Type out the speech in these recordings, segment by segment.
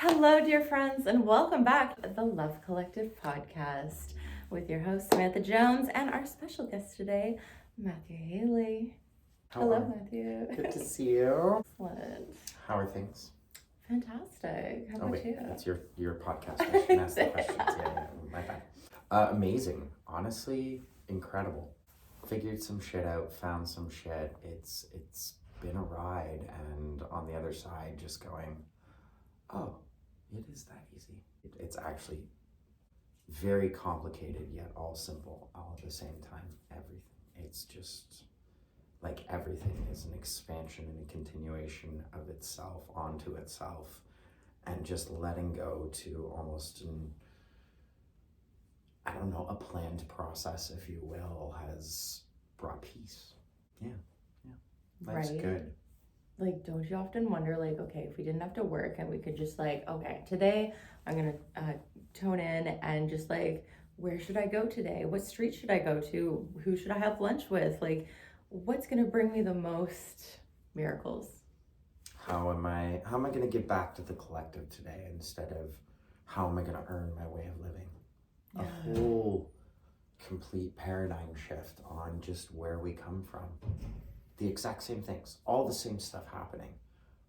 Hello, dear friends, and welcome back to the Love Collective podcast with your host, Samantha Jones, and our special guest today, Matthew Hayley. Hello, Matthew. Good to see you. Excellent. How are things? Fantastic. How about you? That's your podcast. I should ask the questions. Yeah, my bad. Amazing. Honestly, incredible. Figured some shit out, found some shit. It's been a ride, and on the other side, just going, oh, it is that easy. It's actually very complicated, yet all simple, all at the same time. Everything. It's just like everything is an expansion and a continuation of itself onto itself, and just letting go to almost a planned process, if you will, has brought peace. Yeah. That's right. good. Like, don't you often wonder, like, okay, if we didn't have to work and we could just like, okay, today I'm gonna tone in and just like, where should I go today? What street should I go to? Who should I have lunch with? Like, what's gonna bring me the most miracles? How am I gonna give back to the collective today instead of how am I gonna earn my way of living? Yeah. A whole complete paradigm shift on just where we come from. The exact same things, all the same stuff happening,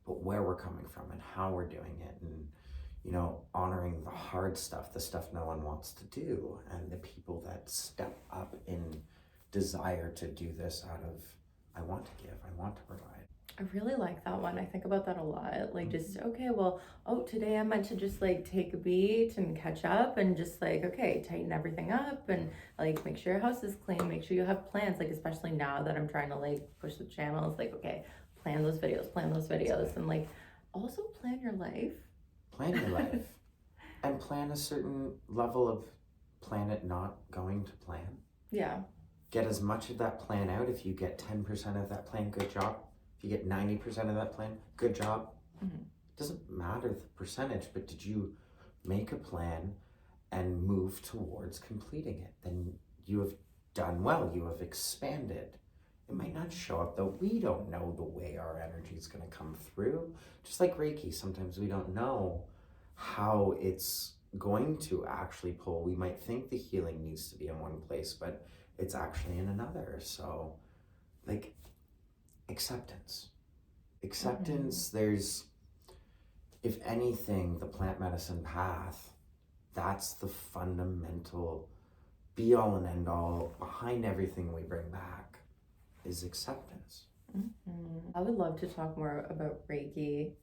but where we're coming from and how we're doing it, and honoring the hard stuff, the stuff no one wants to do, and the people that step up in desire to do this out of, I want to give, I want to provide. I really like that one. I think about that a lot. Like, just, okay, well, today I'm meant to just like take a beat and catch up and just like, okay, tighten everything up and like make sure your house is clean, make sure you have plans. Like, especially now that I'm trying to like push the channels, like, okay, plan those videos, and like also plan your life. Plan your life. And plan a certain level of planet not going to plan. Yeah. Get as much of that plan out. If you get 10% of that plan, good job. If you get 90% of that plan, good job. Mm-hmm. It doesn't matter the percentage, but did you make a plan and move towards completing it? Then you have done well. You have expanded. It might not show up, though. We don't know the way our energy is going to come through. Just like Reiki, sometimes we don't know how it's going to actually pull. We might think the healing needs to be in one place, but it's actually in another. So, like, acceptance. There's, if anything, the plant medicine path, that's the fundamental be all and end all behind everything we bring back is acceptance. I would love to talk more about Reiki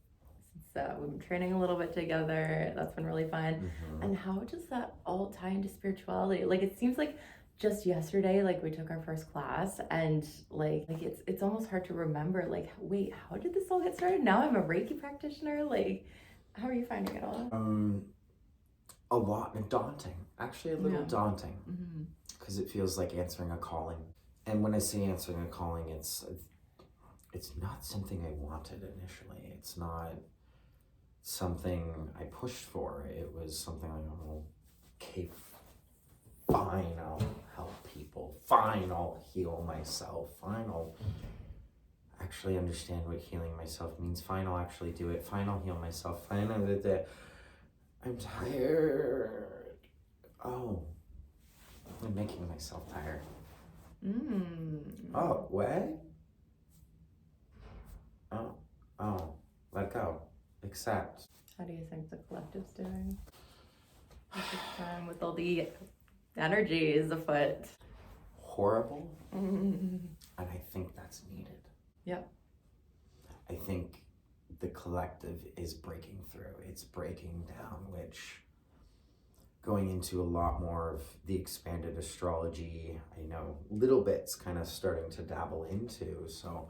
since we've been training a little bit together. That's been really fun. And how does that all tie into spirituality? Like, it seems like just yesterday, like, we took our first class, and like it's almost hard to remember, like, wait, how did this all get started? Now I'm a Reiki practitioner. Like, how are you finding it all? A lot daunting, actually a little daunting, because it feels like answering a calling. And when I say answering a calling, it's not something I wanted initially. It's not something I pushed for. It was something like, oh, okay, fine, I'll help people. Fine, I'll heal myself. Fine, I'll actually understand what healing myself means. Fine, I'll actually do it. Fine, I'll heal myself. Fine, I'm tired. Oh, I'm making myself tired. Oh, what? Oh, let go. Accept. How do you think the collective's doing at this time with all the energies afoot? Horrible. And I think that's needed. Yep. I think the collective is breaking through. It's breaking down, which going into a lot more of the expanded astrology, I know little bits kind of starting to dabble into. So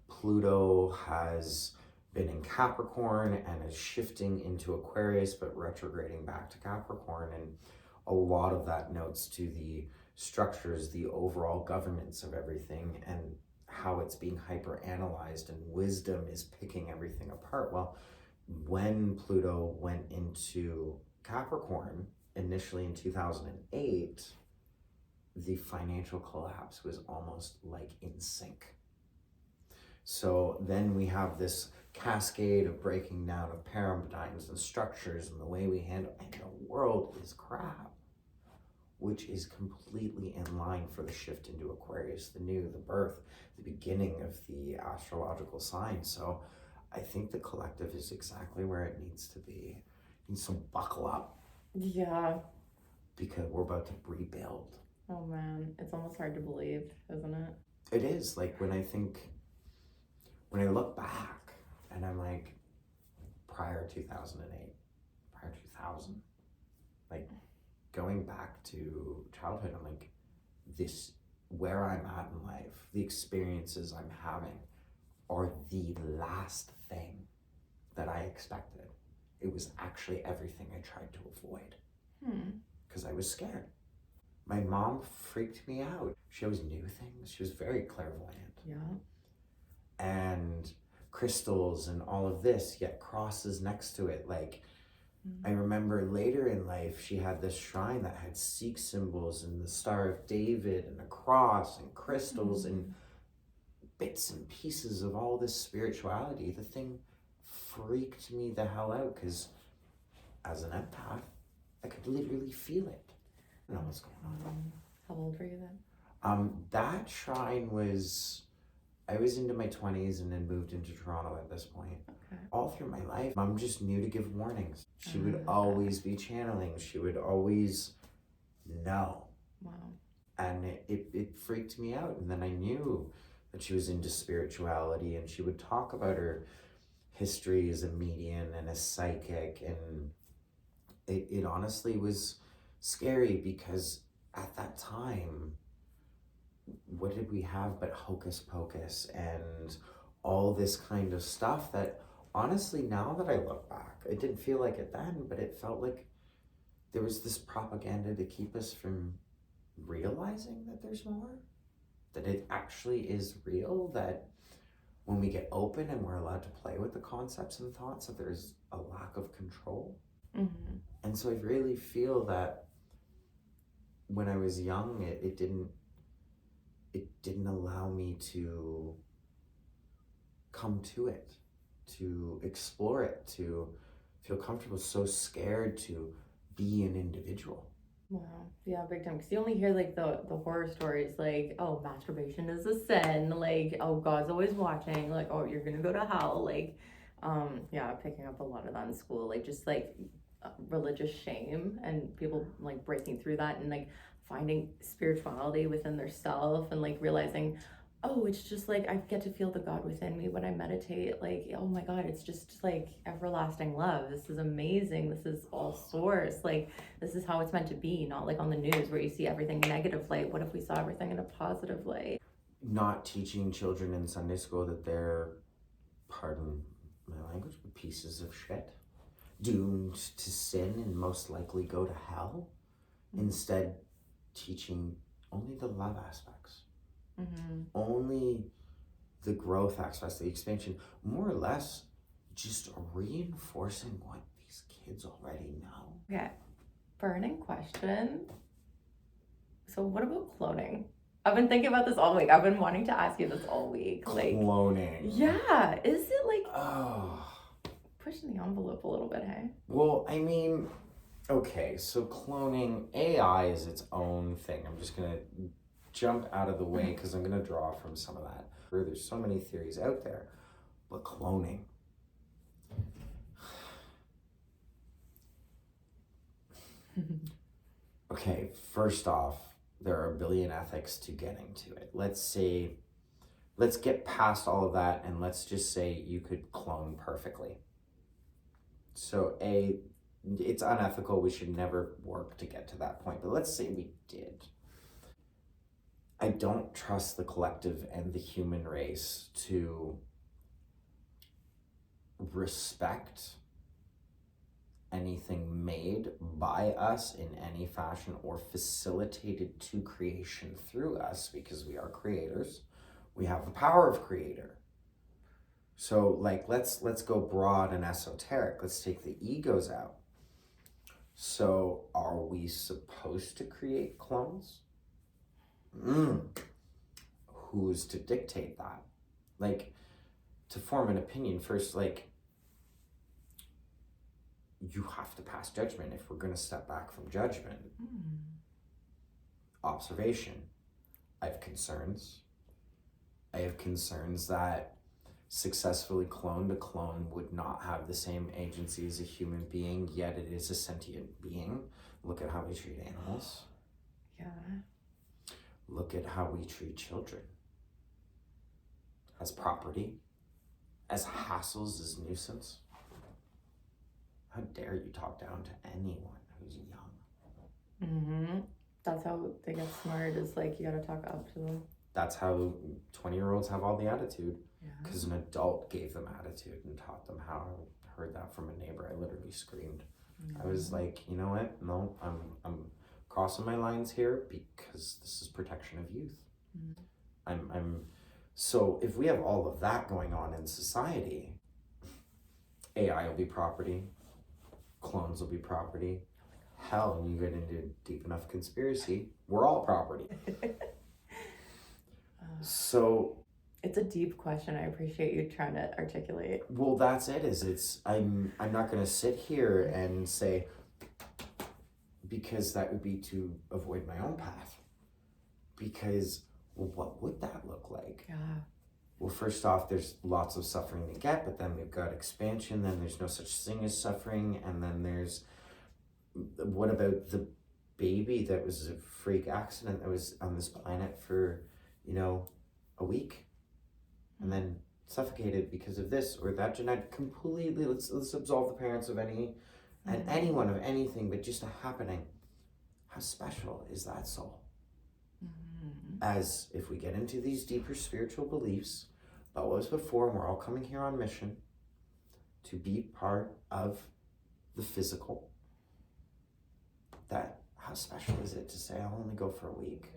Pluto has been in Capricorn and is shifting into Aquarius, but retrograding back to Capricorn. And a lot of that notes to the structures, the overall governance of everything, and how it's being hyper analyzed, and wisdom is picking everything apart. Well, when Pluto went into Capricorn initially in 2008, the financial collapse was almost like in sync. So then we have this cascade of breaking down of paradigms and structures and the way we handle, and the world is crap, which is completely in line for the shift into Aquarius, the new, the birth, the beginning of the astrological sign. So I think the collective is exactly where it needs to be. It needs to buckle up. Yeah. Because we're about to rebuild. Oh man, it's almost hard to believe, isn't it? It is. Like when I look back and I'm like, prior 2008, prior 2000, like going back to childhood, I'm like, this, where I'm at in life, the experiences I'm having are the last thing that I expected. It was actually everything I tried to avoid. Because I was scared. My mom freaked me out. She always knew things. She was very clairvoyant. Yeah. And crystals and all of this, yet crosses next to it. Like, I remember later in life, she had this shrine that had Sikh symbols and the Star of David and a cross and crystals and bits and pieces of all this spirituality. The thing freaked me the hell out because as an empath, I could literally feel it. I don't know what's going on. How old were you then? That shrine was, I was into my 20s and then moved into Toronto at this point. Okay. All through my life, Mom just knew to give warnings. She would always be channeling. She would always know. Wow. And it freaked me out. And then I knew that she was into spirituality and she would talk about her history as a medium and a psychic. And it honestly was scary because at that time, what did we have but hocus pocus and all this kind of stuff that honestly, now that I look back, it didn't feel like it then, but it felt like there was this propaganda to keep us from realizing that there's more, that it actually is real, that when we get open and we're allowed to play with the concepts and thoughts, that there's a lack of control. And so I really feel that when I was young, it didn't allow me to come to it, to explore it, to feel comfortable, so scared to be an individual. Wow. Yeah, big time. Because you only hear like the horror stories, like, oh, masturbation is a sin, like, oh, God's always watching, like, oh, you're gonna go to hell, like, yeah, picking up a lot of that in school, like, just like religious shame and people like breaking through that and like finding spirituality within their self and like realizing, oh, it's just like I get to feel the God within me when I meditate. Like, oh my God, it's just like everlasting love. This is amazing. This is all source. Like, this is how it's meant to be, not like on the news where you see everything negative light. What if we saw everything in a positive light? Not teaching children in Sunday school that they're, pardon my language, but pieces of shit, doomed to sin and most likely go to hell. Instead, teaching only the love aspects. Only the growth aspects, the expansion, more or less just reinforcing what these kids already know. Okay, burning question. So what about cloning? I've been thinking about this all week. I've been wanting to ask you this all week. Like, cloning. Yeah, is it like pushing the envelope a little bit, hey? Well, I mean, okay, so cloning, AI is its own thing. I'm just gonna jump out of the way because I'm going to draw from some of that. There's so many theories out there, but cloning. Okay, first off, there are a billion ethics to getting to it. Let's get past all of that and let's just say you could clone perfectly. So it's unethical. We should never work to get to that point, but let's say we did. I don't trust the collective and the human race to respect anything made by us in any fashion or facilitated to creation through us, because we are creators. We have the power of creator. So like, let's go broad and esoteric. Let's take the egos out. So are we supposed to create clones? Who's to dictate that? Like, to form an opinion first, like, you have to pass judgment if we're going to step back from judgment. Observation. I have concerns. I have concerns that successfully cloned, a clone would not have the same agency as a human being, yet it is a sentient being. Look at how we treat animals. Yeah. Look at how we treat children. As property, as hassles, as nuisance. How dare you talk down to anyone who's young? That's how they get smart, is like, you gotta talk up to them. That's how 20-year-olds have all the attitude. Yeah. Because an adult gave them attitude and taught them how. I heard that from a neighbor. I literally screamed. I was like, you know what? No, I'm crossing my lines here because this is protection of youth. So if we have all of that going on in society, AI will be property, clones will be property. Hell, and you get into deep enough conspiracy, we're all property. So it's a deep question. I appreciate you trying to articulate. Well, that's it. I'm not going to sit here and say, because that would be to avoid my own path. Because, well, what would that look like? Yeah. Well, first off, there's lots of suffering to get, but then we've got expansion. Then there's no such thing as suffering, and then there's, what about the baby that was a freak accident that was on this planet for, a week? And then suffocated because of this or that genetic, completely, let's absolve the parents of anyone of anything, but just a happening. How special is that soul? As if we get into these deeper spiritual beliefs about what was before, and we're all coming here on mission to be part of the physical, that how special is it to say, I'll only go for a week.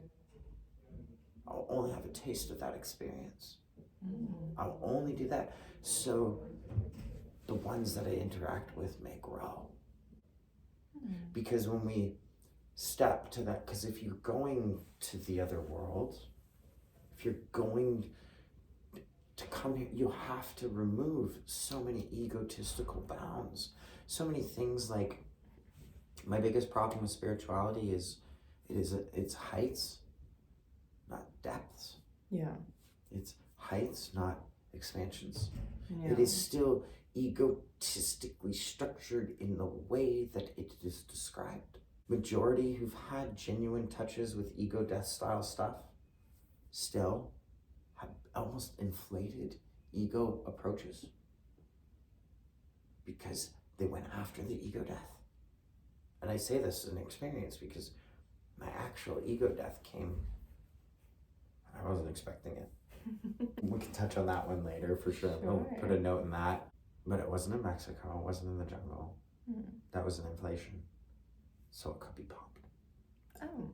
I'll only have a taste of that experience. I'll only do that so the ones that I interact with may grow. Because when we step to that, because if you're going to the other world, if you're going to come here, you have to remove so many egotistical bounds, so many things. Like, my biggest problem with spirituality is it's heights, not depths. Yeah. It's heights, not expansions. Yeah. It is still egotistically structured in the way that it is described. Majority who've had genuine touches with ego death style stuff still have almost inflated ego approaches because they went after the ego death. And I say this as an experience because my actual ego death came, I wasn't expecting it. We can touch on that one later for sure. I'll put a note in that. But it wasn't in Mexico, it wasn't in the jungle. That was an inflation. So it could be popped. Oh.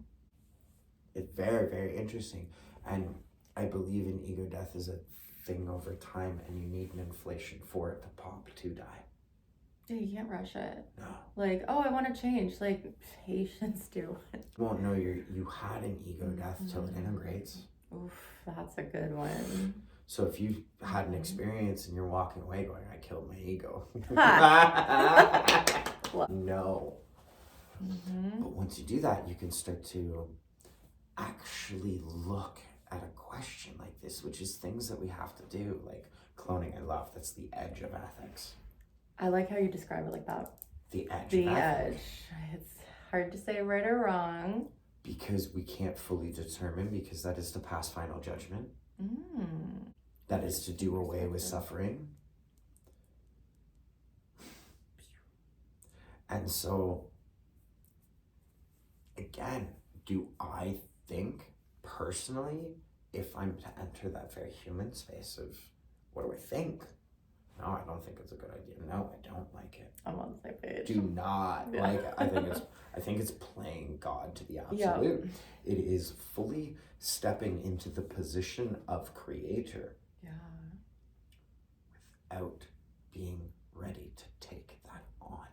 It's very, very interesting. And I believe in ego death is a thing over time, and you need an inflation for it to pop to die. Yeah, you can't rush it. No. Like, oh, I want to change. Like, patience, do it. Well, no, you had an ego death till it integrates. Oof, that's a good one. So if you had an experience and you're walking away going, I killed my ego. No. But once you do that, you can start to actually look at a question like this, which is things that we have to do, like cloning. I love, that's the edge of ethics. I like how you describe it like that. The edge The of ethics. edge. It's hard to say right or wrong. Because we can't fully determine, because that is to pass final judgment. That is to do away with suffering. And so, again, do I think personally, if I'm to enter that very human space of what do I think? No, I don't think it's a good idea. No, I don't like it. I'm on the same page. Do not like it. I think it's playing God to the absolute. Yeah. It is fully stepping into the position of creator. Yeah. Without being ready to take that on.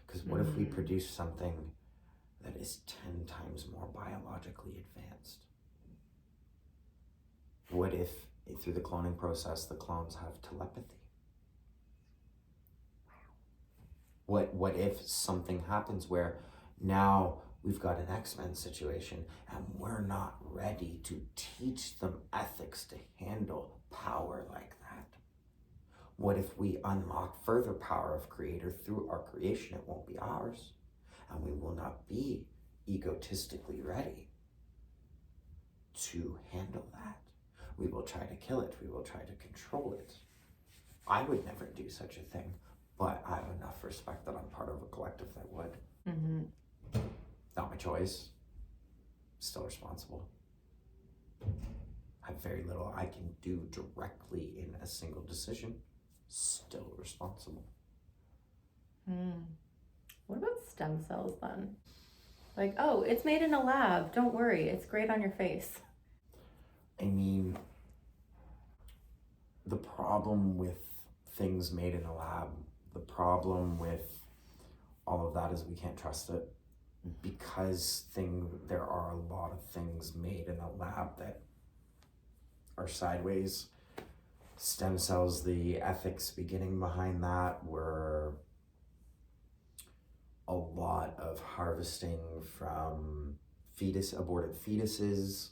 Because what if we produce something that is 10 times more biologically advanced? What if through the cloning process, the clones have telepathy. What if something happens where now we've got an X-Men situation and we're not ready to teach them ethics to handle power like that? What if we unlock further power of creator through our creation? It won't be ours, and we will not be egotistically ready to handle that. We will try to kill it. We will try to control it. I would never do such a thing, but I have enough respect that I'm part of a collective that would. Mm-hmm. Not my choice. Still responsible. Have very little I can do directly in a single decision. Still responsible. What about stem cells then? Like, oh, it's made in a lab. Don't worry. It's great on your face. I mean, the problem with things made in a lab, the problem with all of that is we can't trust it, because there are a lot of things made in a lab that are sideways. Stem cells, the ethics beginning behind that were a lot of harvesting from aborted fetuses,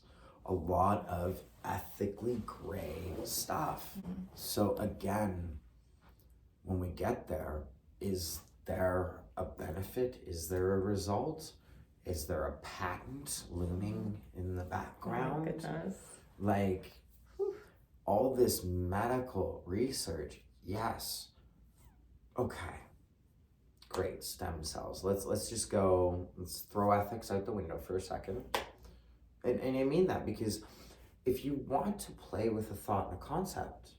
a lot of ethically gray stuff. So again, when we get there, is there a benefit? Is there a result? Is there a patent looming in the background? Oh my goodness. Like, all this medical research, yes. Okay, great, stem cells. Let's just go, let's throw ethics out the window for a second. And I mean that because if you want to play with a thought and a concept,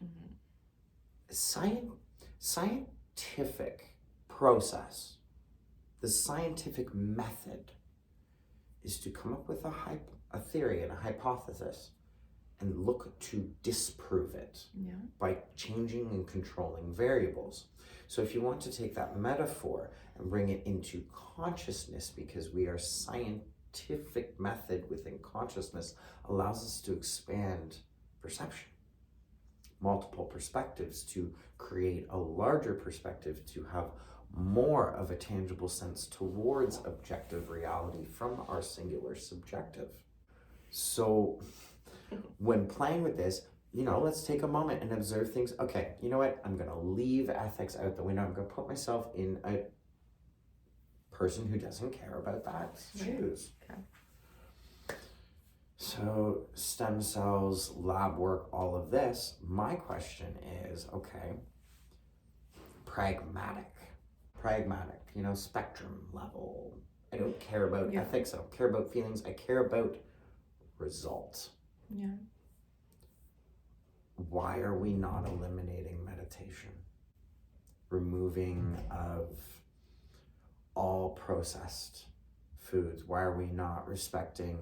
scientific process, the scientific method is to come up with a theory and a hypothesis and look to disprove it by changing and controlling variables. So if you want to take that metaphor and bring it into consciousness, because we are scientific method within consciousness allows us to expand perception, multiple perspectives, to create a larger perspective, to have more of a tangible sense towards objective reality from our singular subjective. So when playing with this, let's take a moment and observe things. Okay, you know what? I'm gonna leave ethics out the window. I'm gonna put myself in a person who doesn't care about that shoes. Okay. So stem cells, lab work, all of this. My question is, okay, pragmatic, spectrum level. I don't care about ethics. I don't care about feelings. I care about results. Yeah. Why are we not eliminating meditation? Removing of all processed foods? Why are we not respecting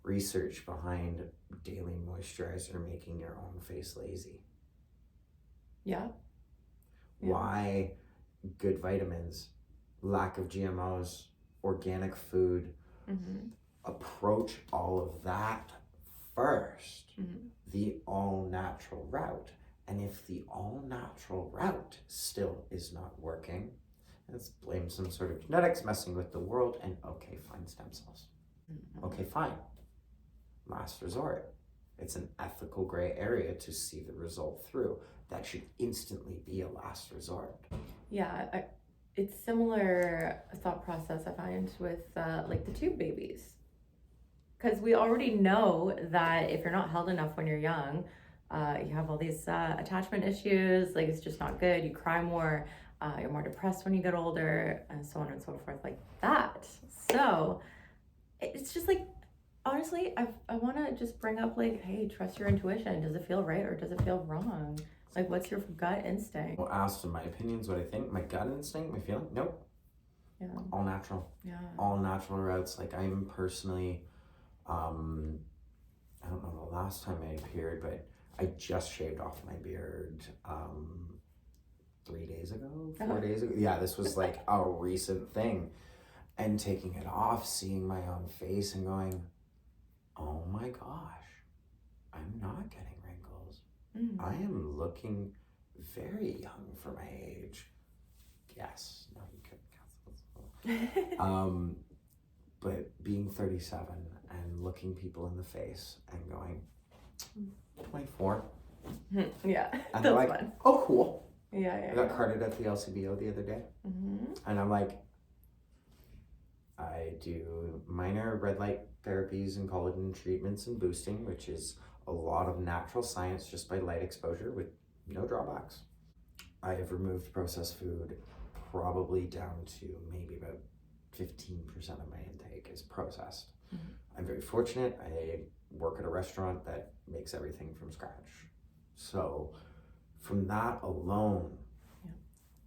research behind daily moisturizer making your own face lazy? Yeah. Why good vitamins, lack of GMOs, organic food? Approach all of that first, the all-natural route. And if the all-natural route still is not working, let's blame some sort of genetics messing with the world, and okay, fine, stem cells. Okay, fine. Last resort. It's an ethical gray area to see the result through. That should instantly be a last resort. Yeah, it's similar thought process I find with like the tube babies. Because we already know that if you're not held enough when you're young, you have all these attachment issues, like it's just not good, you cry more, you're more depressed when you get older, and so on and so forth like that. So it's just like, honestly, I want to just bring up like, hey, trust your intuition. Does it feel right or does it feel wrong? Like, what's your gut instinct? Well, asked in my opinions what I think, my gut instinct, my feeling, nope. Yeah. All natural. Yeah. All natural routes. Like I'm personally, I don't know the last time I appeared, but I just shaved off my beard 3 days ago, 4 days ago. Yeah, this was like a recent thing. And taking it off, seeing my own face and going, oh my gosh, I'm not getting wrinkles. I am looking very young for my age. Yes, no, you couldn't. But being 37 and looking people in the face and going, 24. Yeah, And that's they're like, fun. oh, cool. Yeah. I got carded at the LCBO the other day. And I'm like, I do minor red light therapies and collagen treatments and boosting, which is a lot of natural science just by light exposure with no drawbacks. I have removed processed food probably down to maybe about 15% of my intake is processed. I'm very fortunate. I work at a restaurant that makes everything from scratch. So from that alone,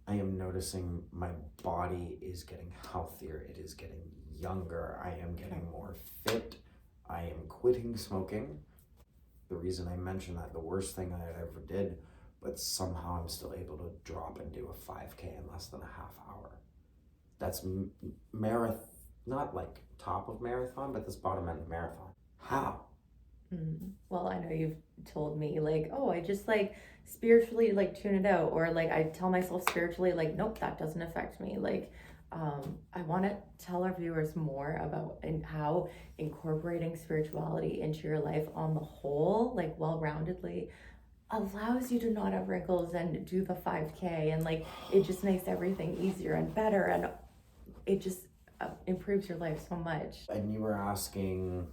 I am noticing my body is getting healthier. It is getting younger. I am getting more fit. I am quitting smoking. The reason I mention that, the worst thing I ever did, but somehow I'm still able to drop and do a 5K in less than a half hour. That's marathon, not like top of marathon, but this bottom end of marathon. How? Well, I know you've told me like, oh, I just like spiritually like tune it out, or like I tell myself spiritually like, nope, that doesn't affect me. Like, I want to tell our viewers more about and how incorporating spirituality into your life on the whole, like well-roundedly, allows you to not have wrinkles and do the 5K, and like it just makes everything easier and better, and it just improves your life so much. And you were asking,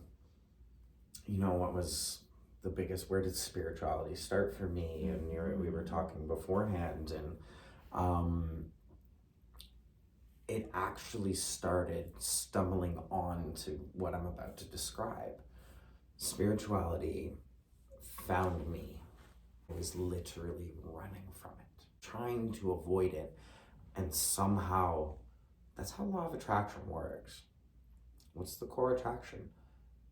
you know, what was the biggest, where did spirituality start for me? And we were talking beforehand, and it actually started stumbling on to what I'm about to describe. Spirituality found me. I was literally running from it, trying to avoid it, and somehow, that's how law of attraction works. What's the core attraction?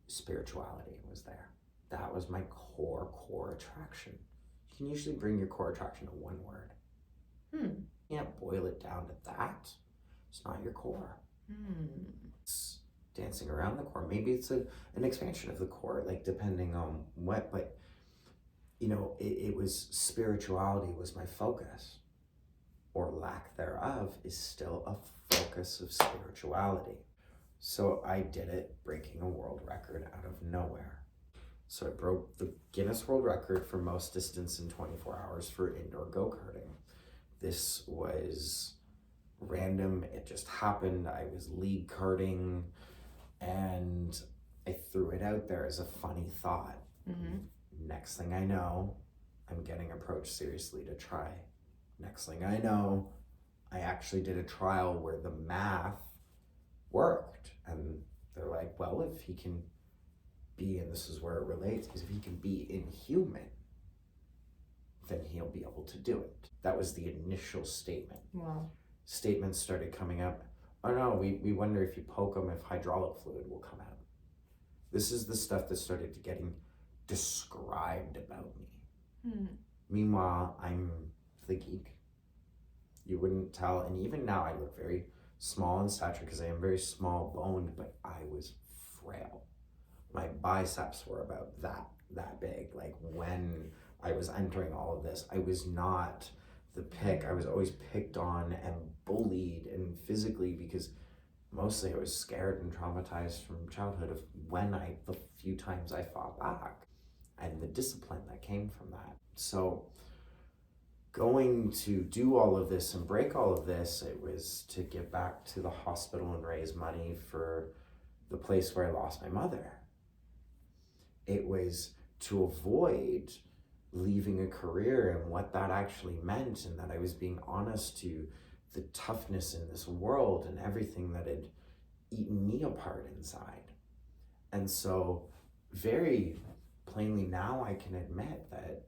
Spirituality was there. That was my core attraction. You can usually bring your core attraction to one word. You can't boil it down to that. It's not your core. It's dancing around the core. Maybe it's an expansion of the core, like depending on what, but you know, it was spirituality was my focus, or lack thereof is still a focus of spirituality. So I did it, breaking a world record out of nowhere. So I broke the Guinness World Record for most distance in 24 hours for indoor go-karting. This was random, it just happened. I was league karting and I threw it out there as a funny thought. Next thing I know, I'm getting approached seriously to try. Next thing I know, I actually did a trial where the math worked, and they're like, well, if he can be, and this is where it relates, because if he can be inhuman, then he'll be able to do it. That was the initial statement. Wow. Statements started coming up. Oh no, we wonder if you poke him, if hydraulic fluid will come out. This is the stuff that started getting described about me. Meanwhile, I'm the geek. You wouldn't tell, and even now I look very small in stature because I am very small boned, but I was frail. My biceps were about that big. Like when I was entering all of this, I was not the pick. I was always picked on and bullied and physically, because mostly I was scared and traumatized from childhood of the few times I fought back, and the discipline that came from that. So going to do all of this and break all of this, it was to give back to the hospital and raise money for the place where I lost my mother. It was to avoid leaving a career and what that actually meant, and that I was being honest to the toughness in this world and everything that had eaten me apart inside. And so very plainly now I can admit that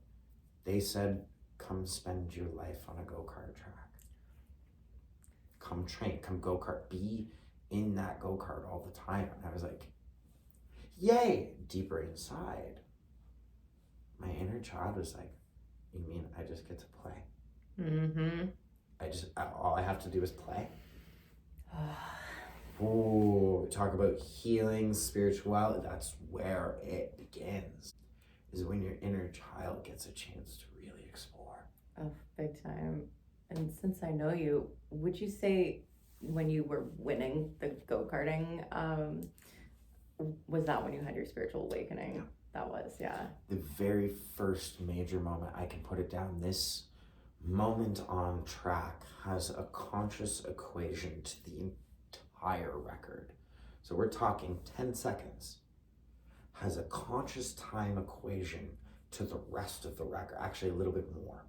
they said, come spend your life on a go-kart track. Come train, come go-kart, be in that go-kart all the time. And I was like, yay! Deeper inside, my inner child was like, you mean I just get to play? All I have to do is play? Ooh, talk about healing, spirituality, that's where it begins. is when your inner child gets a chance to really explore. Oh, big time. And since I know you, would you say when you were winning the go-karting, was that when you had your spiritual awakening? Yeah. That was, yeah. The very first major moment, I can put it down, this moment on track has a conscious equation to the entire record. So we're talking 10 seconds has a conscious time equation to the rest of the record, actually a little bit more.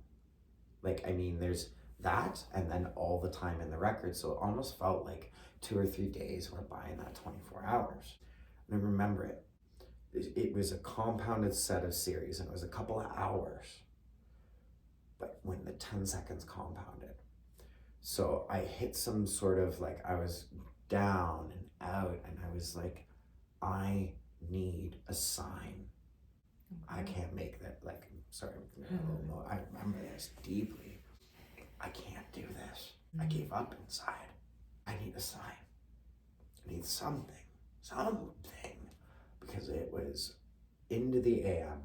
Like, I mean, there's that and then all the time in the record. So it almost felt like 2 or 3 days went by in that 24 hours. And I remember it was a compounded set of series and it was a couple of hours, but when the 10 seconds compounded. So I hit some sort of like, I was down and out and I was like, I need a sign. I can't make that, like, sorry, I remember this deeply. I can't do this. I gave up inside. I need a sign. I need something, because it was into the AM.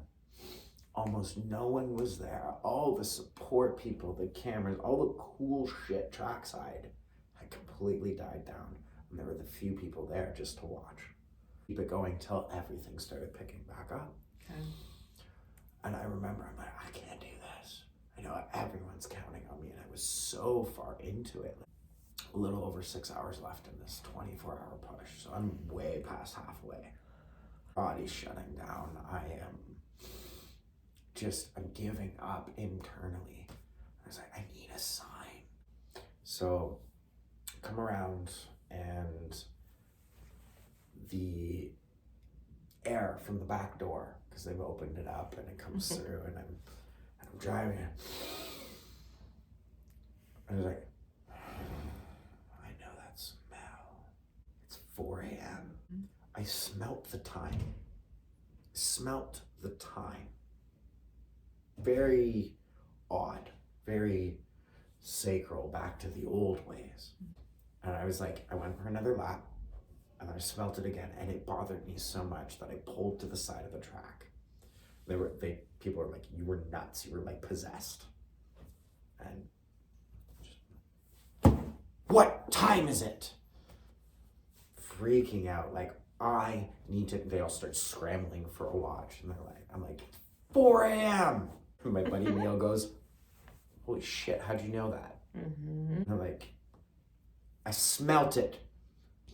Almost no one was there. All the support people, the cameras, all the cool shit trackside had completely died down. And there were the few people there just to watch. Keep it going till everything started picking back up. Okay. And I remember, I'm like, I can't do this. I know everyone's counting on me, and I was so far into it. A little over 6 hours left in this 24-hour push, so I'm way past halfway. Body's shutting down. I'm giving up internally. I was like, I need a sign. So come around and the air from the back door, because they've opened it up and it comes through and I'm driving it. I was like, I know that smell. It's 4 a.m. I smelt the time. Very odd, very sacral, back to the old ways. And I was like, I went for another lap and I smelt it again, and it bothered me so much that I pulled to the side of the track. People were like, you were nuts, you were like possessed. And just, what time is it? Freaking out, like, I need to, they all start scrambling for a watch, and I'm like, 4 a.m. And my buddy Neil goes, holy shit, how'd you know that? And I'm like, I smelt it.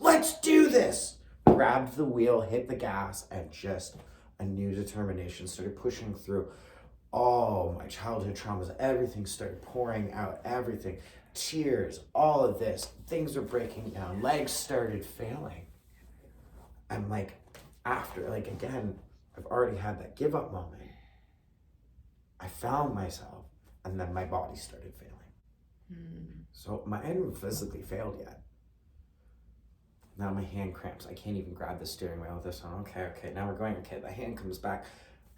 Let's do this. Grabbed the wheel, hit the gas, and just a new determination started pushing through all my childhood traumas. Everything started pouring out, everything. Tears, all of this. Things were breaking down. Legs started failing. I'm like, again, I've already had that give up moment. I found myself, and then my body started failing. So I hadn't physically failed yet. Now my hand cramps. I can't even grab the steering wheel with this one. Okay, now we're going. Okay, the hand comes back,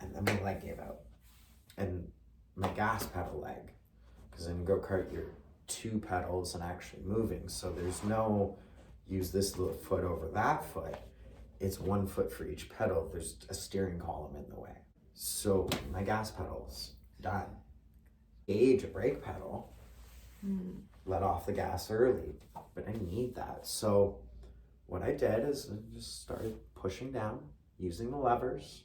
and then my leg gave out. And my gas pedal leg, because in go-kart, you're 2 pedals and actually moving. So there's no, use this little foot over that foot. It's 1 foot for each pedal. There's a steering column in the way. So my gas pedal's done. Gauge a brake pedal, let off the gas early, but I need that. So what I did is I just started pushing down, using the levers,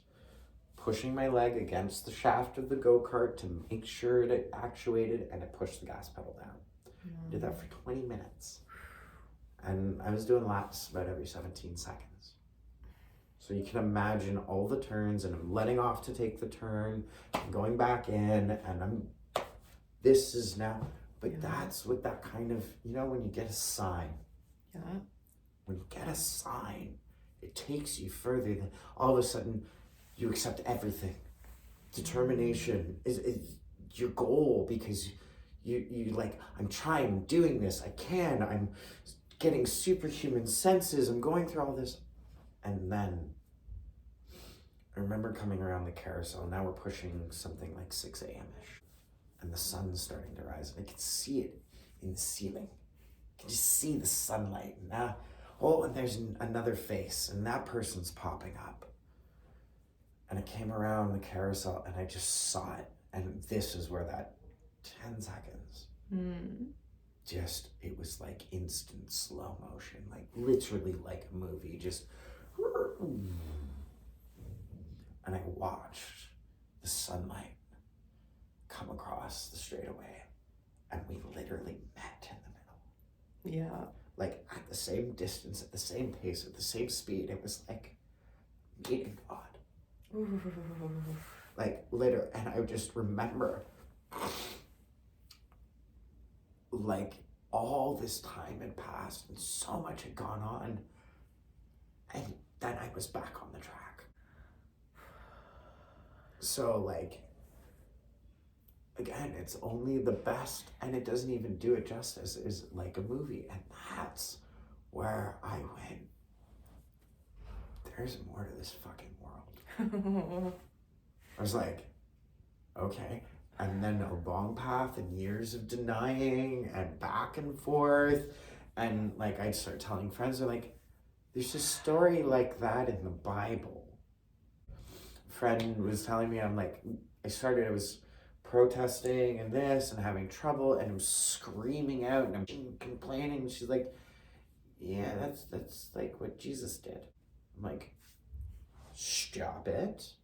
pushing my leg against the shaft of the go-kart to make sure it actuated, and I pushed the gas pedal down. I did that for 20 minutes. And I was doing laps about every 17 seconds. So you can imagine all the turns, and I'm letting off to take the turn, and going back in, and this is now, but that's what that kind of, when you get a sign. Yeah. When you get a sign, it takes you further than all of a sudden you accept everything. Determination is your goal, because you like, I'm trying, I'm doing this, I'm getting superhuman senses, I'm going through all this. And then I remember coming around the carousel. Now we're pushing something like 6 a.m.-ish, and the sun's starting to rise. And I can see it in the ceiling. I can just see the sunlight. And there's another face, and that person's popping up. And it came around the carousel and I just saw it. And this is where that 10 seconds, just, it was like instant slow motion, like literally like a movie, just, and I watched the sunlight come across the straightaway and we literally met in the middle. Yeah. Like at the same distance, at the same pace, at the same speed. It was like meeting God. Ooh. Like literally, and I just remember like all this time had passed and so much had gone on, and then I was back on the track. So like, again, it's only the best, and it doesn't even do it justice, is like a movie. And that's where I went, there's more to this fucking world. I was like, okay. And then a long path and years of denying and back and forth. And like, I'd start telling friends, they're like, there's a story like that in the Bible. A friend was telling me, I'm like, I was protesting and this and having trouble, and I'm screaming out and I'm complaining. And she's like, yeah, that's like what Jesus did. I'm like, stop it.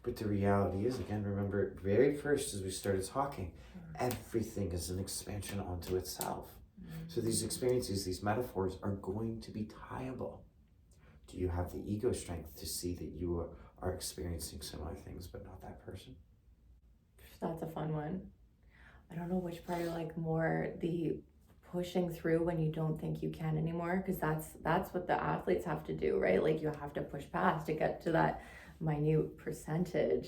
But the reality is, again, remember, very first as we started talking, everything is an expansion onto itself. So these experiences, these metaphors are going to be tieable. Do you have the ego strength to see that you are experiencing similar things, but not that person? That's a fun one. I don't know which part I like more, the pushing through when you don't think you can anymore, because that's what the athletes have to do, right? Like you have to push past to get to that minute percentage,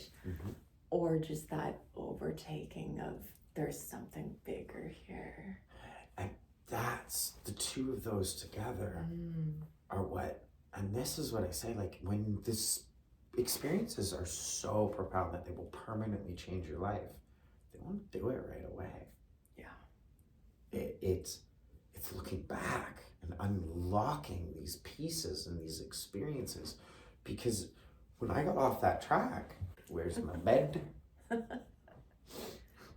or just that overtaking of there's something bigger here. And that's the two of those together are what, and this is what I say, like when this experiences are so profound that they will permanently change your life, they won't do it right away. Yeah. It's looking back and unlocking these pieces and these experiences, because when I got off that track, where's my bed?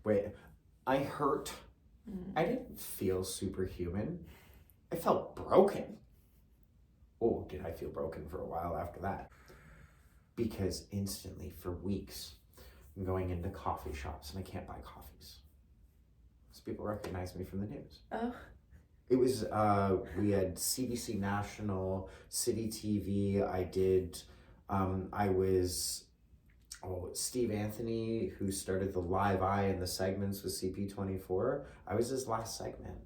Wait, I hurt. I didn't feel superhuman. I felt broken. Oh, did I feel broken for a while after that? Because instantly, for weeks, I'm going into coffee shops and I can't buy coffees. Because people recognize me from the news. Oh. It was, we had CBC National, City TV, Steve Anthony, who started the Live Eye and the segments with CP24, I was his last segment.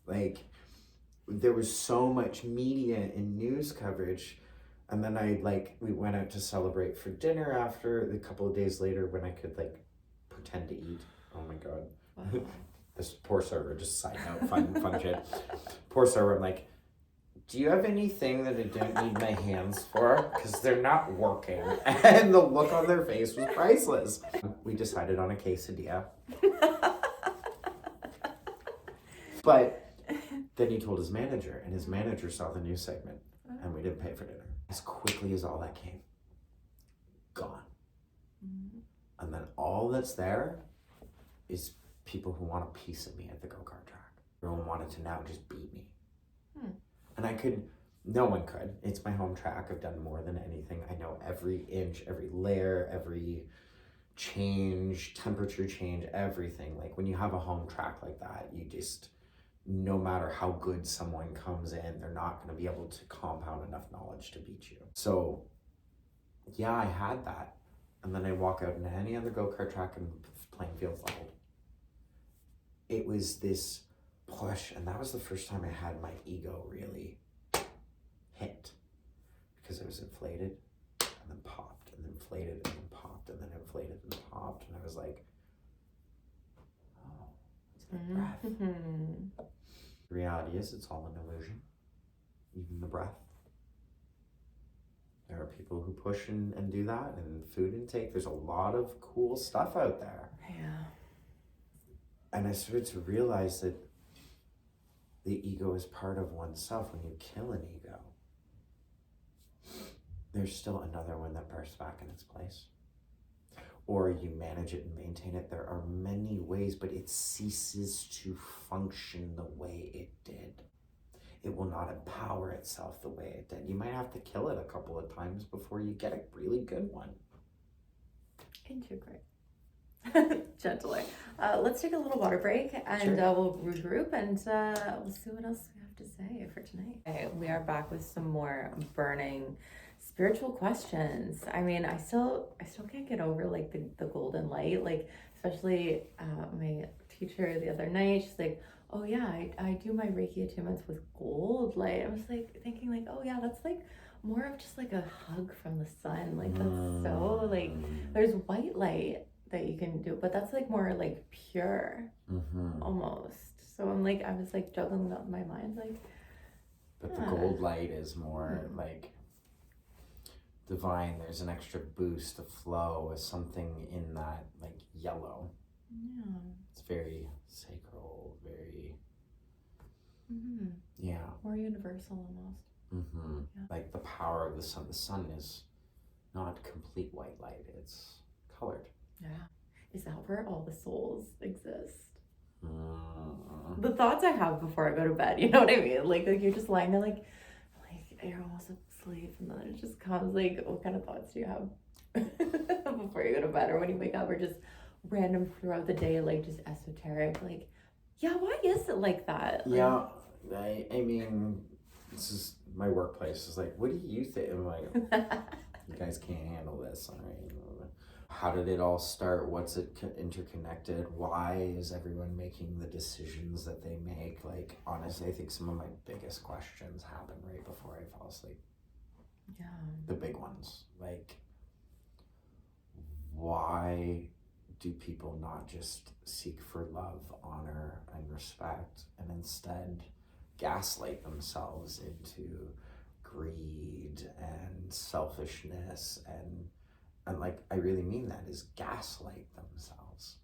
Like, there was so much media and news coverage. And then we went out to celebrate for dinner after, a couple of days later when I could pretend to eat. Oh my God. Wow. This poor server, just side note, fun shit. Poor server, I'm like, do you have anything that I don't need my hands for? Because they're not working. And the look on their face was priceless. We decided on a quesadilla. But then he told his manager, and his manager saw the news segment, and we didn't pay for dinner. As quickly as all that came, gone. And then all that's there is people who want a piece of me at the go-kart track. Everyone wanted to now just beat me. And no one could. It's my home track. I've done more than anything. I know every inch, every layer, every change, temperature change, everything. Like when you have a home track like that, you just, no matter how good someone comes in, they're not going to be able to compound enough knowledge to beat you. So yeah, I had that. And then I walk out into any other go-kart track and playing field leveled. It was this push, and that was the first time I had my ego really hit, because it was inflated and then popped and then inflated and then popped and then inflated and popped, and I was like, oh, it's my breath. The reality is it's all an illusion, even the breath. There are people who push and do that, and food intake, there's a lot of cool stuff out there. Yeah. And I started to realize that the ego is part of oneself. When you kill an ego, there's still another one that bursts back in its place. Or you manage it and maintain it. There are many ways, but it ceases to function the way it did. It will not empower itself the way it did. You might have to kill it a couple of times before you get a really good one. Integrate. Gentler. Let's take a little water break and Sure. we'll regroup and we'll see what else we have to say for tonight. Okay, we are back with some more burning spiritual questions. I mean, I still can't get over like the golden light, like especially my teacher the other night, she's like, oh yeah, I do my Reiki attunements with gold light. I was like thinking like, oh yeah, that's like more of just like a hug from the sun. Like that's so like, there's white light that you can do, but that's like more like pure almost. So I'm like, I was like juggling up in my mind like, but the gold light is more like divine. There's an extra boost of flow with something in that like yellow. Yeah. It's very sacral, very more universal almost. Yeah. Like the power of the sun. The sun is not complete white light, it's colored. Yeah. Is that where all the souls exist? The thoughts I have before I go to bed, you know what I mean? Like you're just lying there like you're almost asleep and then it just comes like, what kind of thoughts do you have before you go to bed or when you wake up, or just random throughout the day, like just esoteric, like, yeah, why is it like that? Like, yeah, I mean, this is my workplace. Is like, what do you think? I'm like, you guys can't handle this, all right? How did it all start? What's it interconnected? Why is everyone making the decisions that they make? Like, honestly, I think some of my biggest questions happen right before I fall asleep. Yeah. The big ones. Like, why do people not just seek for love, honor, and respect, and instead gaslight themselves into greed and selfishness and like, I really mean that, is gaslight themselves.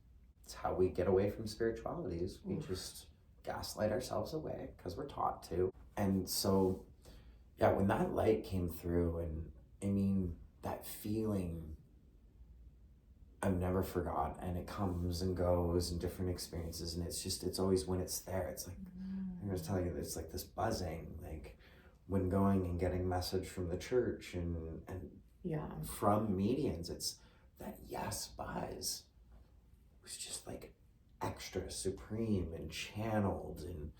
It's how we get away from spirituality, is we just gaslight ourselves away because we're taught to. And so, yeah, when that light came through, and I mean, that feeling I've never forgot, and it comes and goes in different experiences, and it's always when it's there, it's like, I was telling you, it's like this buzzing, like when going and getting message from the church and from medians, it's that yes buzz. It was just like extra supreme and channeled, and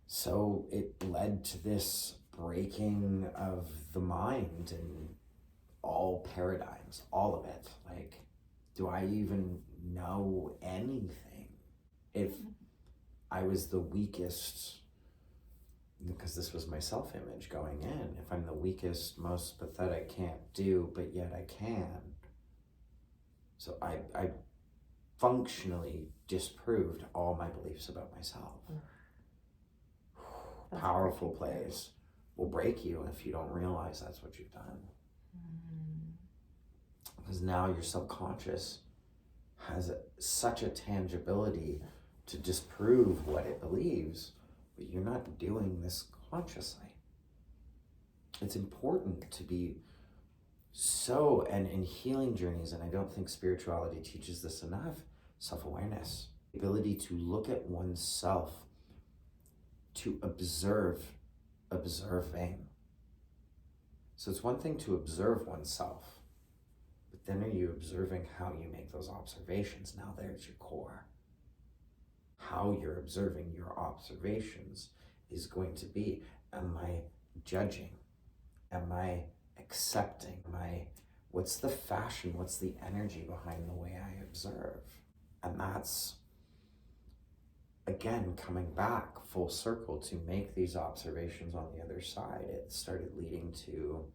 so it led to this breaking of the mind and all paradigms, all of it. Like, do I even know anything? If I was the weakest, because this was my self-image going in, if I'm the weakest, most pathetic, can't do, but yet I can. So I functionally disproved all my beliefs about myself. Powerful plays will break you if you don't realize that's what you've done. Because now your subconscious has such a tangibility to disprove what it believes, but you're not doing this consciously. It's important to be so, and in healing journeys, and I don't think spirituality teaches this enough, self-awareness, the ability to look at oneself, to observing. So it's one thing to observe oneself, but then are you observing how you make those observations? Now there's your core. How you're observing your observations is going to be, am I judging? Am I accepting? What's the fashion? What's the energy behind the way I observe? And that's, again, coming back full circle to make these observations on the other side. It started leading to,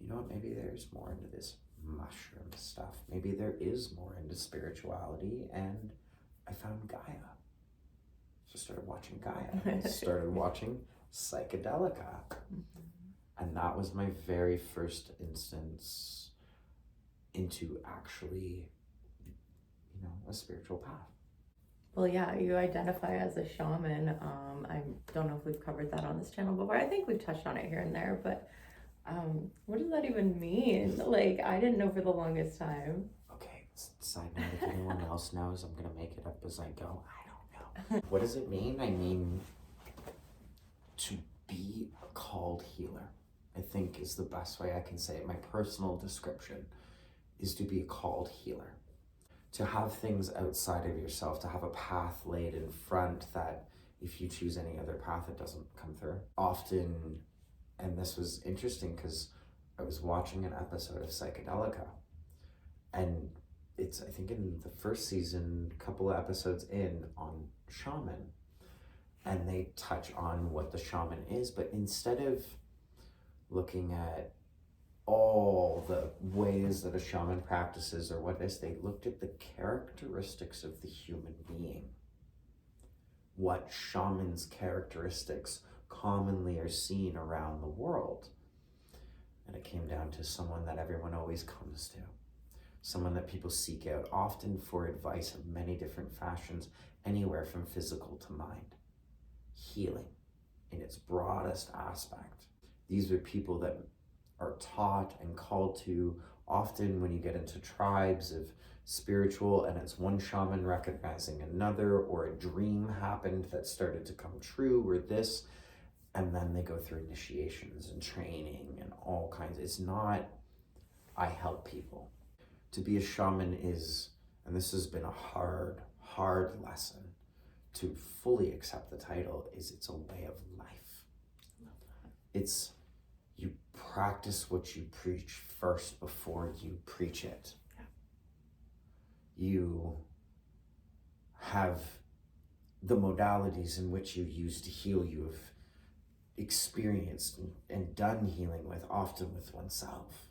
you know what, maybe there's more into this mushroom stuff. Maybe there is more into spirituality, and I found Gaia. So I started watching Gaia. I started watching Psychedelica. And that was my very first instance into actually, you know, a spiritual path. Well, yeah, you identify as a shaman. I don't know if we've covered that on this channel before. I think we've touched on it here and there, but What does that even mean? Like, I didn't know for the longest time. Okay, side note, if anyone else knows, I'm gonna make it up as I go. I don't know. What does it mean? I mean, to be a called healer, I think is the best way I can say it. My personal description is to be a called healer. To have things outside of yourself, to have a path laid in front that if you choose any other path, it doesn't come through. Often, and this was interesting because I was watching an episode of Psychedelica, and it's, I think, in the first season, a couple of episodes in, on Shaman, and they touch on what the shaman is, but instead of looking at all the ways that a shaman practices or what it is, they looked at the characteristics of the human being. What shaman's characteristics commonly are seen around the world. And it came down to someone that everyone always comes to. Someone that people seek out, often for advice of many different fashions, anywhere from physical to mind. Healing in its broadest aspect. These are people that are taught and called to, often when you get into tribes of spiritual and it's one shaman recognizing another, or a dream happened that started to come true, or this, and then they go through initiations and training and all kinds. It's not, I help people. To be a shaman is, and this has been a hard lesson to fully accept the title, is it's a way of life. It's, you practice what you preach first before you preach it. Yeah. You have the modalities in which you use to heal. You have experienced and done healing with, often with oneself.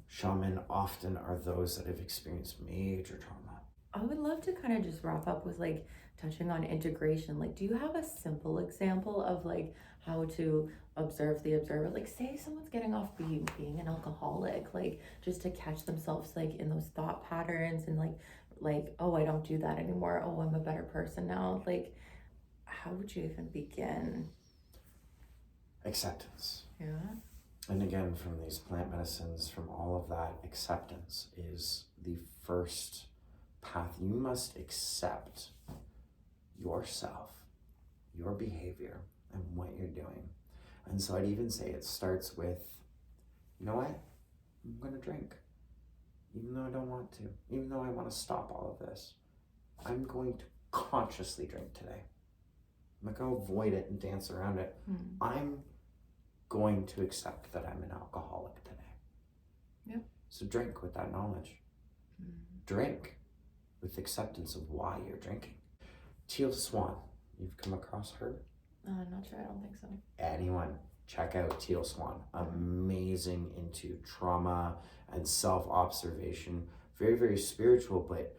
Shaman often are those that have experienced major trauma. I would love to kind of just wrap up with like touching on integration. Like, do you have a simple example of like how to observe the observer? Like, say someone's getting off being an alcoholic, like just to catch themselves like in those thought patterns and like, oh, I don't do that anymore. Oh, I'm a better person now. Like, how would you even begin? Acceptance. Yeah. And again, from these plant medicines, from all of that, acceptance is the first path. You must accept yourself, your behavior, and what you're doing. And so I'd even say it starts with, you know what? I'm going to drink. Even though I don't want to. Even though I want to stop all of this. I'm going to consciously drink today. I'm not going to avoid it and dance around it. I'm going to accept that I'm an alcoholic today. Yep. So drink with that knowledge. Drink with acceptance of why you're drinking. Teal Swan, you've come across her? Not sure, I don't think so. Anyone, check out Teal Swan. Amazing into trauma and self-observation. Very, very spiritual, but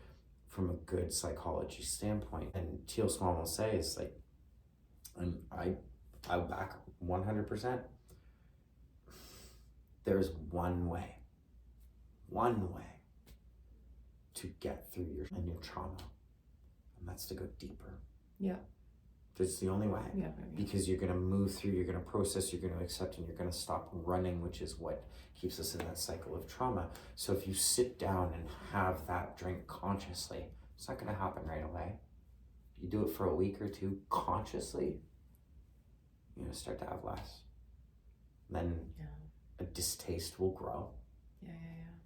from a good psychology standpoint. And Teal Swan will say, it's like, and I'll back 100%. There's one way to get through your trauma, and that's to go deeper. Yeah. That's the only way. Yeah. Because you're going to move through, you're going to process, you're going to accept, and you're going to stop running, which is what keeps us in that cycle of trauma. So if you sit down and have that drink consciously, it's not going to happen right away. You do it for a week or two consciously, you're going to start to have less. Then a distaste will grow. Yeah.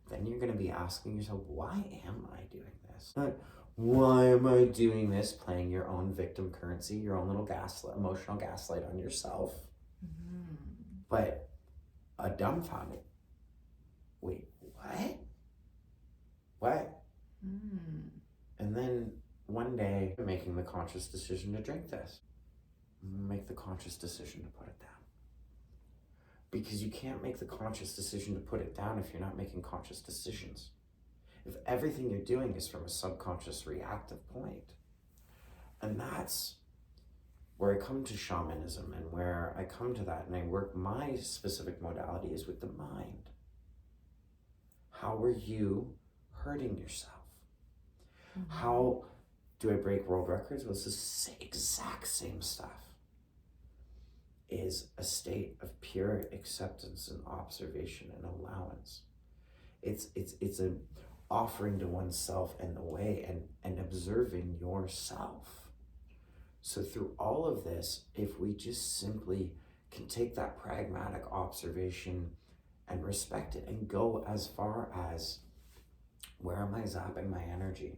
Then you're going to be asking yourself, why am I doing this? Not, why am I doing this? Playing your own victim currency, your own little emotional gaslight on yourself. But a dumbfounded, wait, what? And then one day, making the conscious decision to drink this. Make the conscious decision to put it down. Because you can't make the conscious decision to put it down if you're not making conscious decisions. If everything you're doing is from a subconscious reactive point. And that's where I come to shamanism, and where I come to that and I work, my specific modality is with the mind. How are you hurting yourself? How do I break world records? Well, it's the exact same stuff. is a state of pure acceptance and observation and allowance. It's an offering to oneself and the way and observing yourself. So through all of this, if we just simply can take that pragmatic observation and respect it and go as far as, where am I zapping my energy?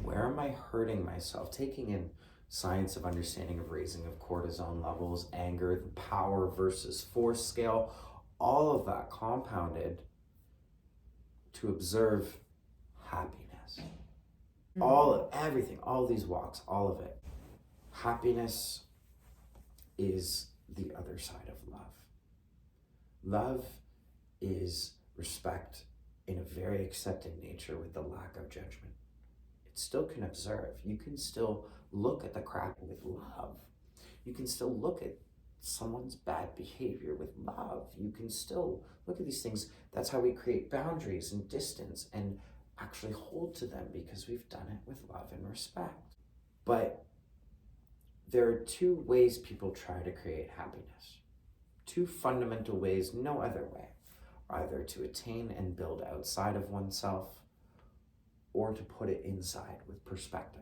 Where am I hurting myself? Taking in science of understanding of raising of cortisol levels, anger, the power versus force scale, all of that compounded to observe happiness. Everything, all these walks, all of it. Happiness is the other side of love. Love is respect in a very accepting nature with the lack of judgment. It still can observe. You can still look at the crap with love. You can still look at someone's bad behavior with love. You can still look at these things. That's how we create boundaries and distance and actually hold to them, because we've done it with love and respect. But there are two ways people try to create happiness. Two fundamental ways, no other way. Either to attain and build outside of oneself, or to put it inside with perspective.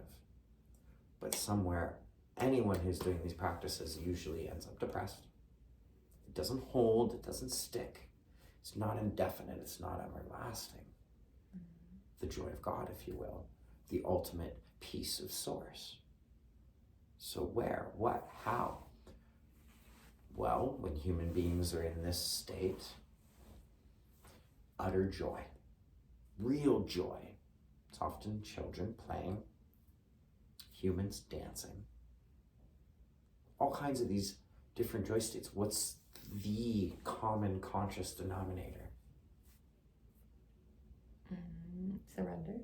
But somewhere, anyone who's doing these practices usually ends up depressed. It doesn't hold, it doesn't stick. It's not indefinite, it's not everlasting. The joy of God, if you will, the ultimate peace of source. So where, what, how? Well, when human beings are in this state, utter joy, real joy. It's often children playing, humans dancing, all kinds of these different joy states. What's the common conscious denominator? Surrender.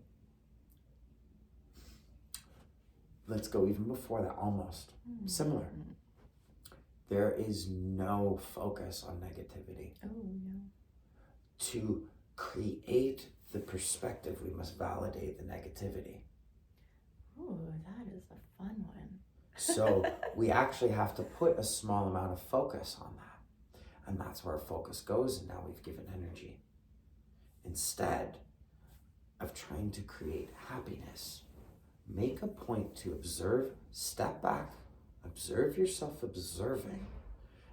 Let's go even before that, almost. Similar. There is no focus on negativity. Oh, no. To create the perspective, we must validate the negativity. Oh, that is a fun one. So we actually have to put a small amount of focus on that. And that's where our focus goes, and now we've given energy. Instead of trying to create happiness, make a point to observe, step back, observe yourself observing,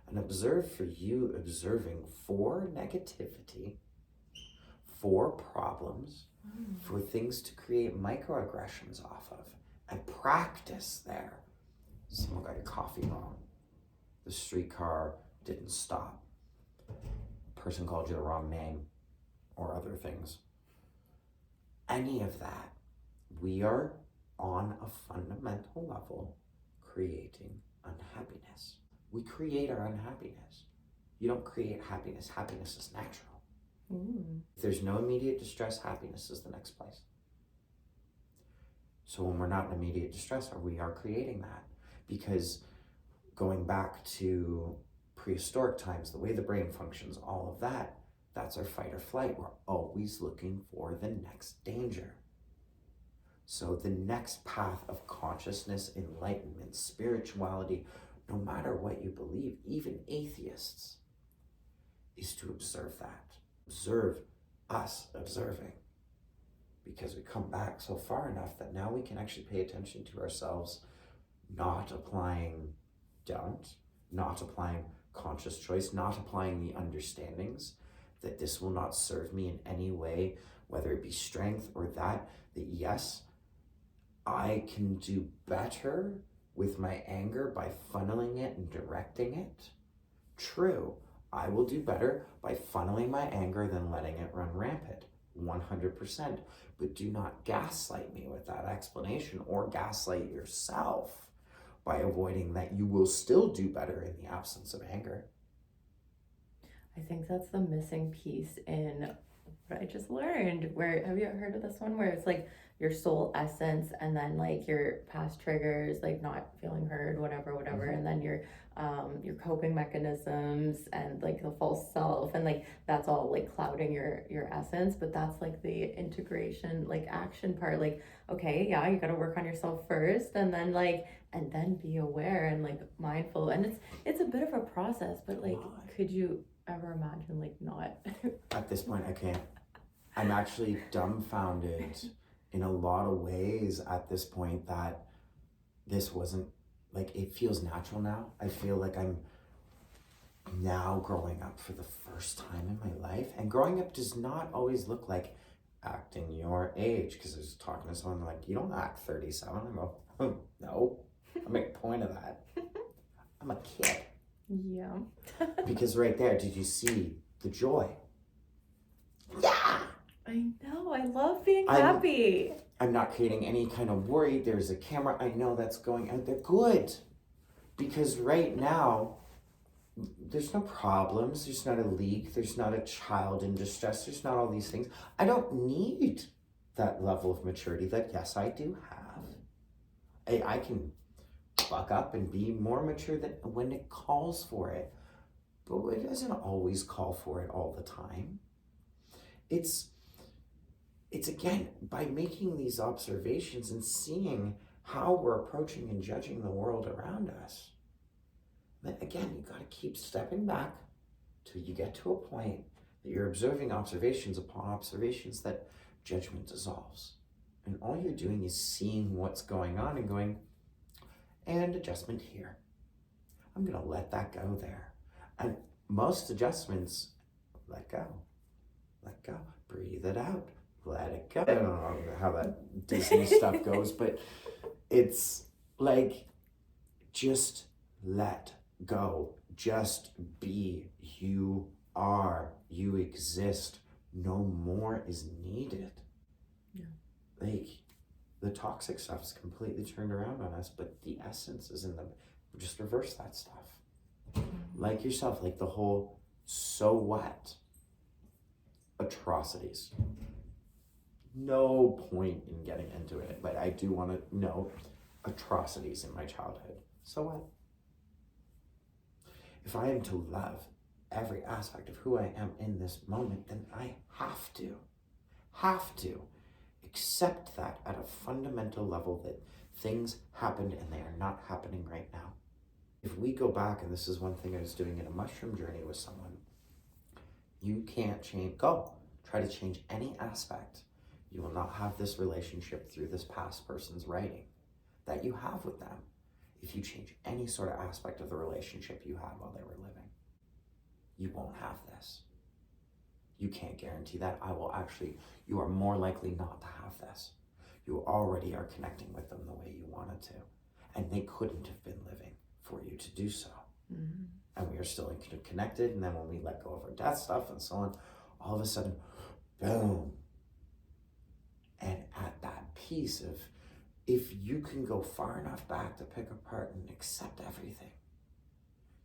and observe for you observing for negativity, for problems, for things to create microaggressions off of, and practice there. Someone got your coffee wrong. The streetcar didn't stop. Person called you the wrong name, or other things. Any of that, we are on a fundamental level creating unhappiness. We create our unhappiness. You don't create happiness. Happiness is natural. If there's no immediate distress, happiness is the next place. So when we're not in immediate distress, we are creating that. Because going back to prehistoric times, the way the brain functions, all of that, that's our fight or flight. We're always looking for the next danger. So the next path of consciousness, enlightenment, spirituality, no matter what you believe, even atheists, is to observe that. Observe us observing. Because we come back so far enough that now we can actually pay attention to ourselves, not applying doubt, not applying conscious choice, not applying the understandings that this will not serve me in any way, whether it be strength or that yes, I can do better with my anger by funneling it and directing it. True, I will do better by funneling my anger than letting it run rampant, 100%. But do not gaslight me with that explanation, or gaslight yourself by avoiding that you will still do better in the absence of anger. I think that's the missing piece in what I just learned. Where have you heard of this one where it's like your soul essence and then like your past triggers, like not feeling heard, whatever, and then your coping mechanisms and like the false self and like that's all like clouding your essence, but that's like the integration like action part. Like, okay, yeah, you gotta work on yourself first and then be aware and like mindful. And it's a bit of a process, but like could you ever imagine like not At this point, I can't. I'm actually dumbfounded in a lot of ways at this point that this wasn't, like, it feels natural now. I feel like I'm now growing up for the first time in my life. And growing up does not always look like acting your age. Because I was talking to someone like, you don't act 37. I go, oh, no, I make a point of that. I'm a kid. Yeah. Because right there, did you see the joy? Yeah! I know. I love being happy. I'm not creating any kind of worry. There's a camera. I know that's going out there. Good. Because right now, there's no problems. There's not a leak. There's not a child in distress. There's not all these things. I don't need that level of maturity that, yes, I do have. I can buck up and be more mature than when it calls for it. But it doesn't always call for it all the time. It's again, by making these observations and seeing how we're approaching and judging the world around us, then again, you got to keep stepping back till you get to a point that you're observing observations upon observations that judgment dissolves. And all you're doing is seeing what's going on and going, and adjustment here. I'm going to let that go there. And most adjustments, let go, breathe it out, let it go. I don't know how that Disney stuff goes, but it's like, just let go, just be. You are, you exist. No more is needed. Yeah. Like, the toxic stuff is completely turned around on us, but the essence is in them. Just reverse that stuff. Like yourself, like the whole so what atrocities. No point in getting into it, but I do want to know atrocities in my childhood. So what? If I am to love every aspect of who I am in this moment, then I have to accept that at a fundamental level that things happened and they are not happening right now. If we go back, and this is one thing I was doing in a mushroom journey with someone, you can't try to change any aspect. You will not have this relationship through this past person's writing that you have with them if you change any sort of aspect of the relationship you had while they were living. You won't have this. You can't guarantee that. You are more likely not to have this. You already are connecting with them the way you wanted to. And they couldn't have been living for you to do so. Mm-hmm. And we are still connected. And then when we let go of our death stuff and so on, all of a sudden, boom. And at that piece of, if you can go far enough back to pick apart and accept everything,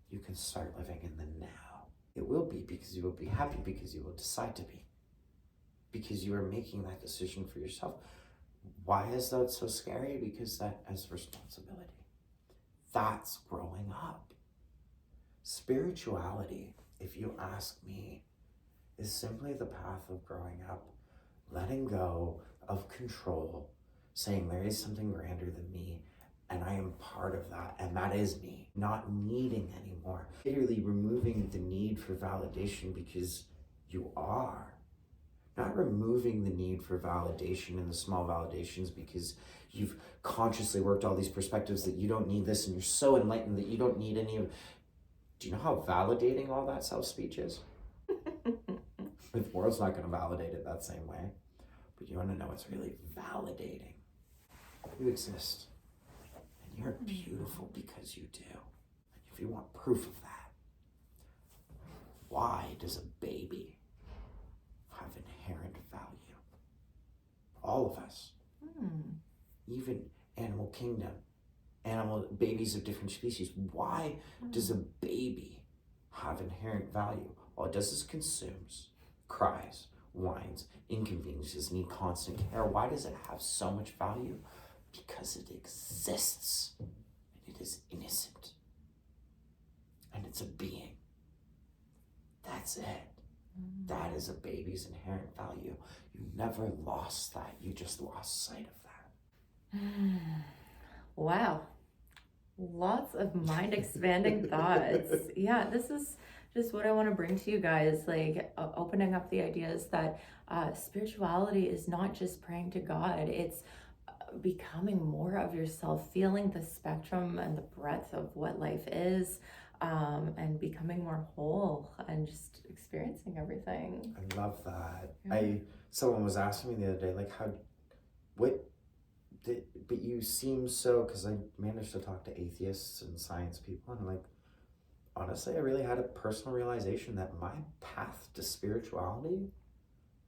you can start living in the now. It will be, because you will be happy, because you will decide to be. Because you are making that decision for yourself. Why is that so scary? Because that is responsibility. That's growing up. Spirituality, if you ask me, is simply the path of growing up, letting go of control, saying there is something grander than me, and I am part of that, and that is me. Not needing anymore. Literally removing the need for validation because you are. Not removing the need for validation and the small validations because you've consciously worked all these perspectives that you don't need this and you're so enlightened that you don't need any of. Do you know how validating all that self-speech is? The world's not going to validate it that same way. But you want to know what's really validating. You exist. And you're beautiful because you do. And if you want proof of that, why does a baby have inherent value? All of us. Even animal kingdom. Babies of different species. Why does a baby have inherent value? All it does is consumes, cries, whines, inconveniences, need constant care. Why does it have so much value? Because it exists, and it is innocent, and it's a being. That's it. That is a baby's inherent value. You never lost that. You just lost sight of that. Wow. Lots of mind expanding thoughts. Yeah, this is just what I want to bring to you guys, like opening up the ideas that spirituality is not just praying to God. It's becoming more of yourself, feeling the spectrum and the breadth of what life is, and becoming more whole and just experiencing everything. I love that. Yeah. Someone was asking me the other day, like, but you seem so, because I managed to talk to atheists and science people, and I'm like, honestly, I really had a personal realization that my path to spirituality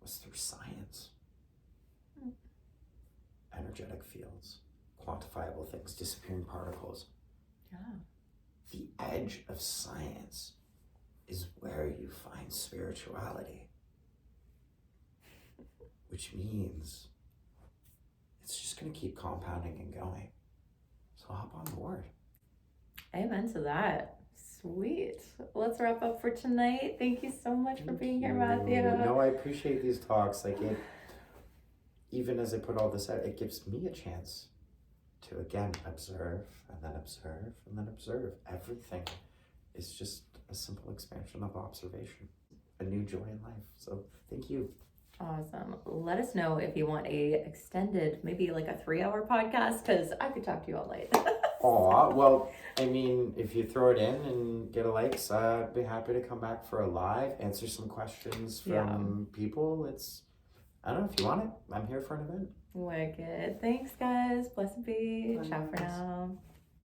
was through science. Energetic fields, quantifiable things, disappearing particles. Yeah. The edge of science is where you find spirituality, which means it's just going to keep compounding and going. So hop on board. Amen to that. Sweet. Let's wrap up for tonight. Thank you so much for being here, Matthew. No, I appreciate these talks. Like, it, even as I put all this out, it gives me a chance to again observe and then observe and then observe. Everything is just a simple expansion of observation, a new joy in life. So thank you. Awesome. Let us know if you want a extended, maybe like a 3-hour podcast, because I could talk to you all night. Aw, well, I mean, if you throw it in and get a likes, I'd be happy to come back for a live, answer some questions from people. I don't know if you want it. I'm here for an event. Wicked. Thanks, guys. Blessed be. Bye, Ciao for guys. now.